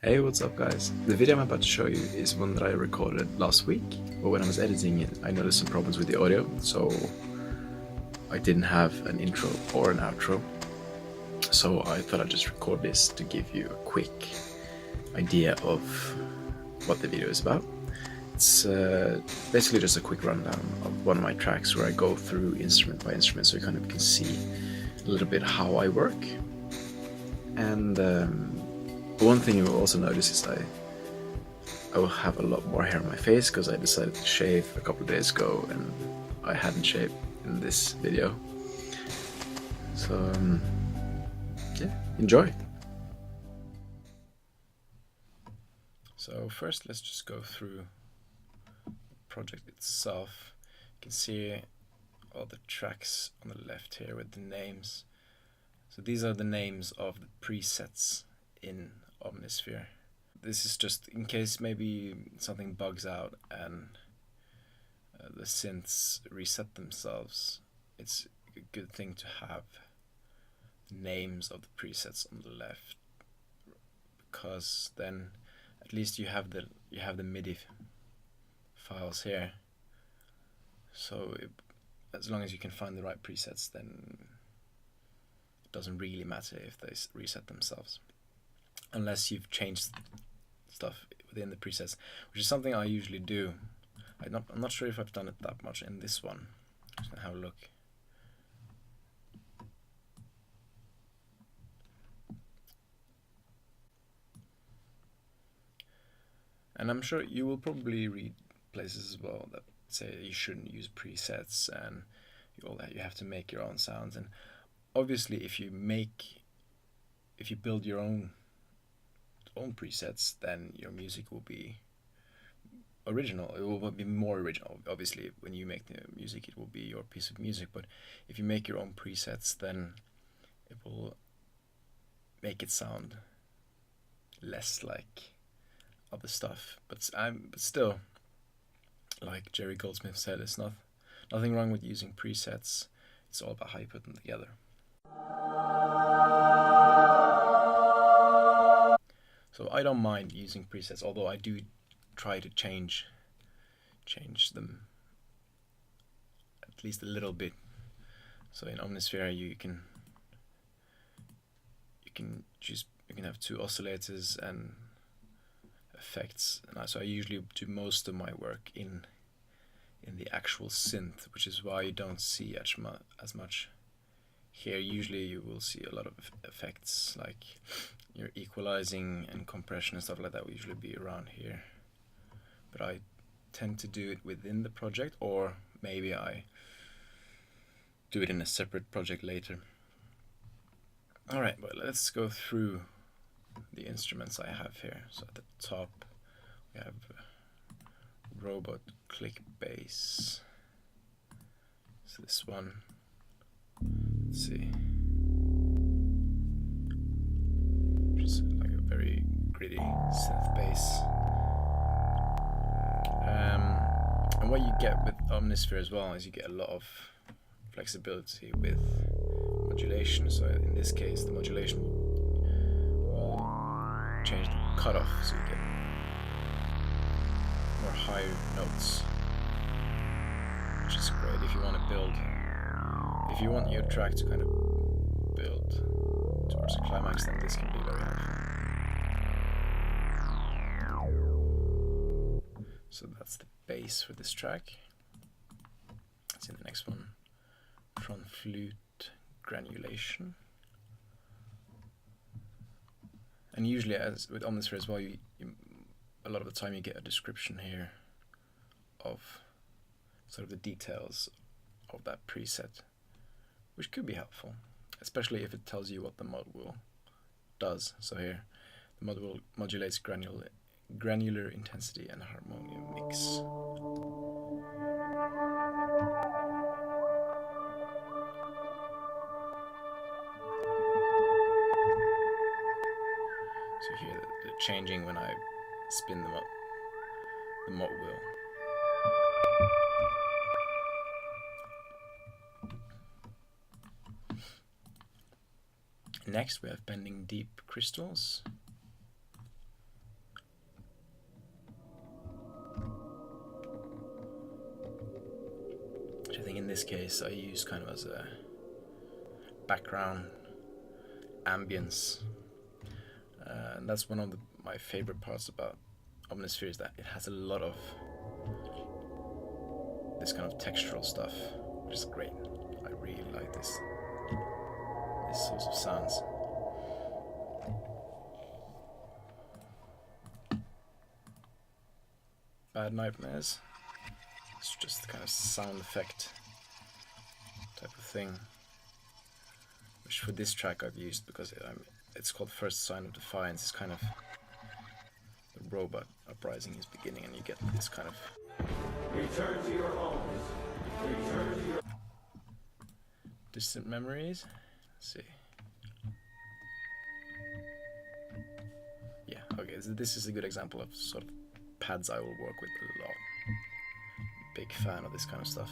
Hey, what's up guys? The video I'm about to show you is one that I recorded last week, but when I was editing it I noticed some problems with the audio, so I didn't have an intro or an outro. So I thought I'd just record this to give you a quick idea of what the video is about. It's basically just a quick rundown of one of my tracks where I go through instrument by instrument so you kind of can see a little bit how I work. And one thing you will also notice is I will have a lot more hair on my face because I decided to shave a couple of days ago and I hadn't shaved in this video. So yeah, enjoy. So first let's just go through the project itself. You can see all the tracks on the left here with the names. So these are the names of the presets in Omnisphere. This is just in case maybe something bugs out and the synths reset themselves. It's a good thing to have the names of the presets on the left, because then at least you have the MIDI files here. So as long as you can find the right presets, then it doesn't really matter if they reset themselves, unless you've changed stuff within the presets, which is something I usually do. I'm not sure if I've done it that much in this one. Just gonna have a look. And I'm sure you will probably read places as well that say you shouldn't use presets and you have to make your own sounds. And obviously if you build your own presets, then your music will be original. It will be more original. Obviously when you make the music it will be your piece of music, but if you make your own presets, then it will make it sound less like other stuff. But still, like Jerry Goldsmith said, it's nothing wrong with using presets. It's all about how you put them together. So I don't mind using presets, although I do try to change them at least a little bit. So in Omnisphere you can have two oscillators and effects, and so I usually do most of my work in the actual synth, which is why you don't see as much here. Usually you will see a lot of effects, like your equalizing and compression and stuff like that will usually be around here, but I tend to do it within the project, or maybe I do it in a separate project later. Alright, but let's go through the instruments I have here. So at the top we have robot click bass. So this one, let's see, just like a very gritty synth bass. And what you get with Omnisphere as well is you get a lot of flexibility with modulation. So in this case the modulation will change the cutoff, so you get more higher notes, which is great if you want your track to kind of build towards a climax, then this can be very helpful. So that's the bass for this track. Let's see the next one, front flute granulation. And usually, as with Omnisphere as well, you a lot of the time you get a description here of sort of the details of that preset, which could be helpful, especially if it tells you what the mod wheel does. So here, the mod wheel modulates granular intensity and harmonium mix. So you hear the changing when I spin the mod wheel. Next we have bending deep crystals. this case I use kind of as a background ambience. And that's one of my favorite parts about Omnisphere, is that it has a lot of this kind of textural stuff, which is great. I really like these sorts of sounds. Bad Nightmares. It's just the kind of sound effect type of thing, which for this track I've used because it's called First Sign of Defiance. It's kind of the robot uprising is beginning, and you get this kind of return to your homes. Return to your distant memories. Let's see. Yeah, okay, so this is a good example of sort of pads I will work with a lot. Big fan of this kind of stuff.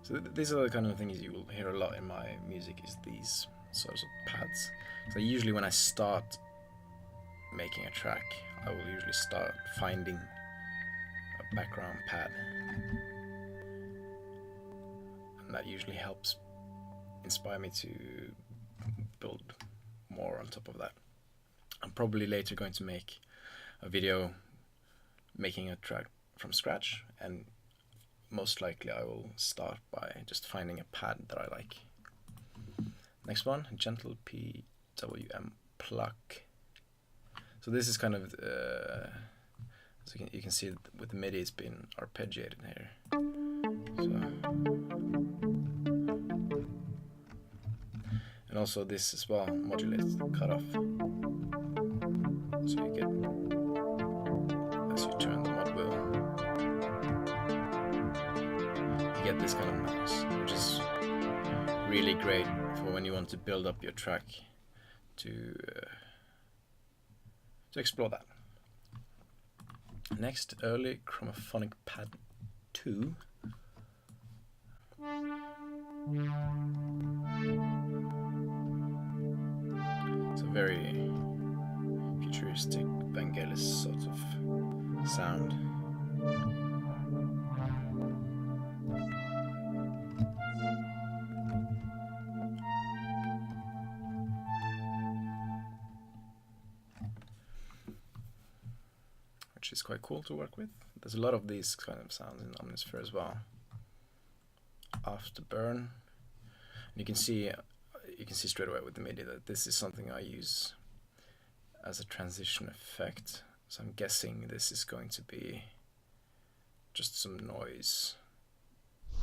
So these are the kind of things you will hear a lot in my music, is these sorts of pads. So usually when I start making a track, I will usually start finding a background pad, and that usually helps inspire me to build more on top of that. I'm probably later going to make a video making a track from scratch, and most likely I will start by just finding a pad that I like. Next one, Gentle PWM Pluck. So this is kind of, so you can see with the MIDI it's been arpeggiated here. So, and also this as well, modulates the cutoff. So you get, as you turn the mod wheel, you get this kind of noise, which is really great for when you want to build up your track to explore that. Next, early chromophonic pad 2. It's a very futuristic Vangelis sort of sound. Which is quite cool to work with. There's a lot of these kind of sounds in Omnisphere as well. Afterburn. You can see straight away with the MIDI that this is something I use as a transition effect. So I'm guessing this is going to be just some noise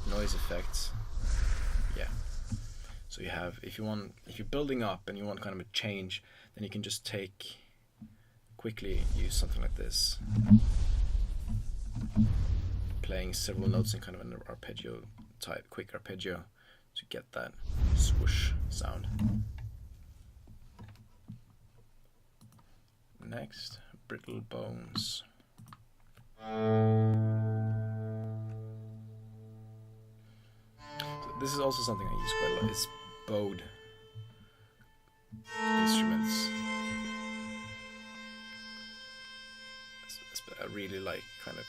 effects. Yeah. So you have, if you're building up and you want kind of a change, then you can just quickly use something like this, playing several notes in kind of an arpeggio type, quick arpeggio, to get that swoosh sound. Next, Brittle Bones. So this is also something I use quite a lot. It's bowed instruments. I really like kind of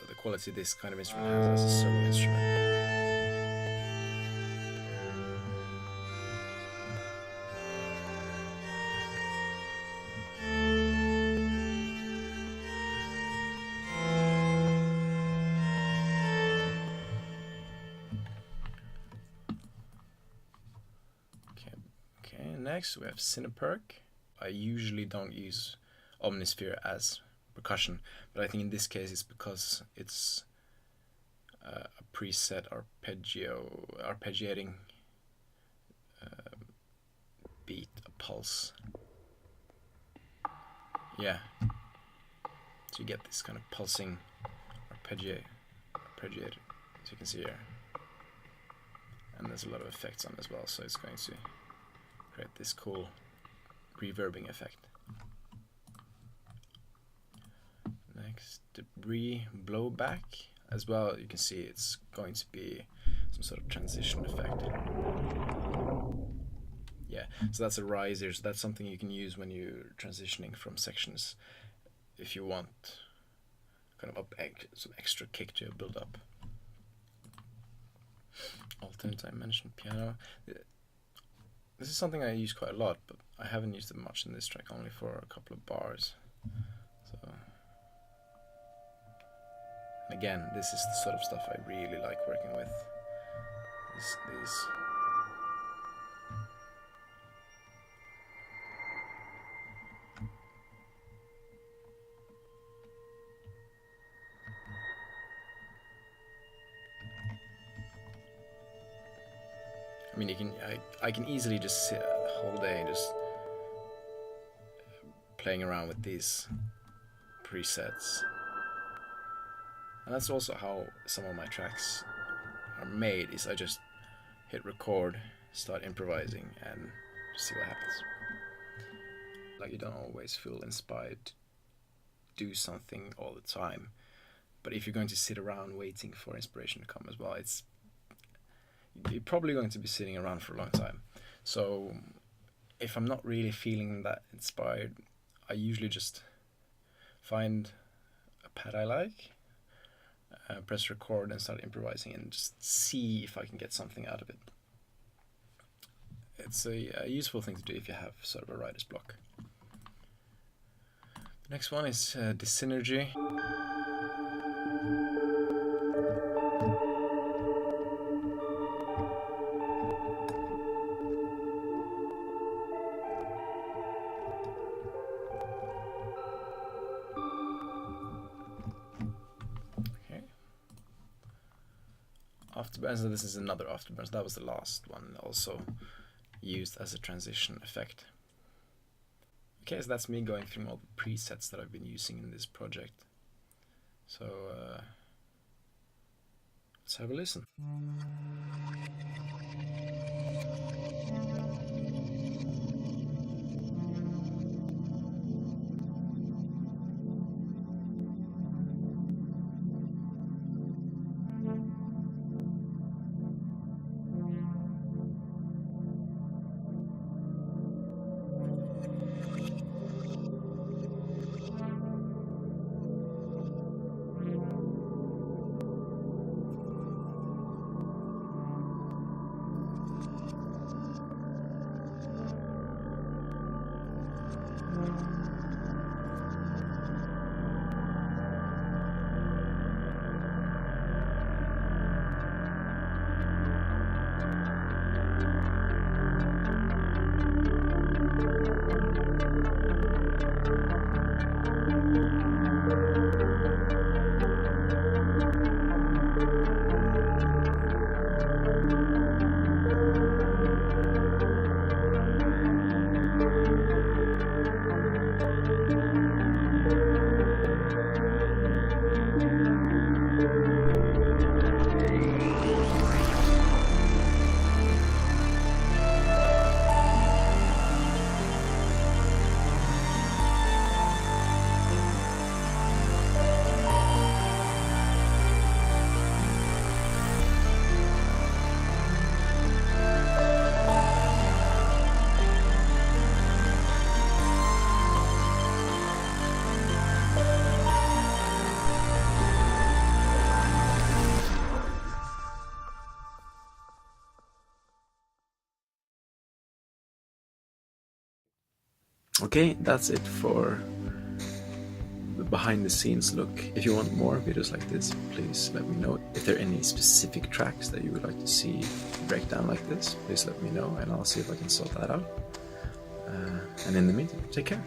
the quality this kind of instrument has as a solo instrument. Okay, next we have Cineperk. I usually don't use Omnisphere as percussion, but I think in this case it's because it's a preset arpeggiating beat, a pulse. Yeah, so you get this kind of pulsing arpeggiated, as you can see here, and there's a lot of effects on it as well, so it's going to create this cool reverbing effect. Next, Debris Blowback as well. You can see it's going to be some sort of transition effect. Yeah, so that's a riser, so that's something you can use when you're transitioning from sections if you want kind of some extra kick to your build up. Alternate dimension piano. This is something I use quite a lot, but I haven't used it much in this track, only for a couple of bars. So, and again, this is the sort of stuff I really like working with. These I mean, I can easily just sit a whole day just playing around with these presets. And that's also how some of my tracks are made, is I just hit record, start improvising, and see what happens. Like, you don't always feel inspired to do something all the time, but if you're going to sit around waiting for inspiration to come as well, you're probably going to be sitting around for a long time. So if I'm not really feeling that inspired, I usually just find a pad I like, press record and start improvising and just see if I can get something out of it. It's a useful thing to do if you have sort of a writer's block. The next one is Dyssynergy. Afterburn, so this is another afterburn, so that was the last one, also used as a transition effect. Okay, so that's me going through all the presets that I've been using in this project. So let's have a listen. Okay, that's it for the behind the scenes look. If you want more videos like this, please let me know. If there are any specific tracks that you would like to see breakdown like this, please let me know and I'll see if I can sort that out. And in the meantime, take care.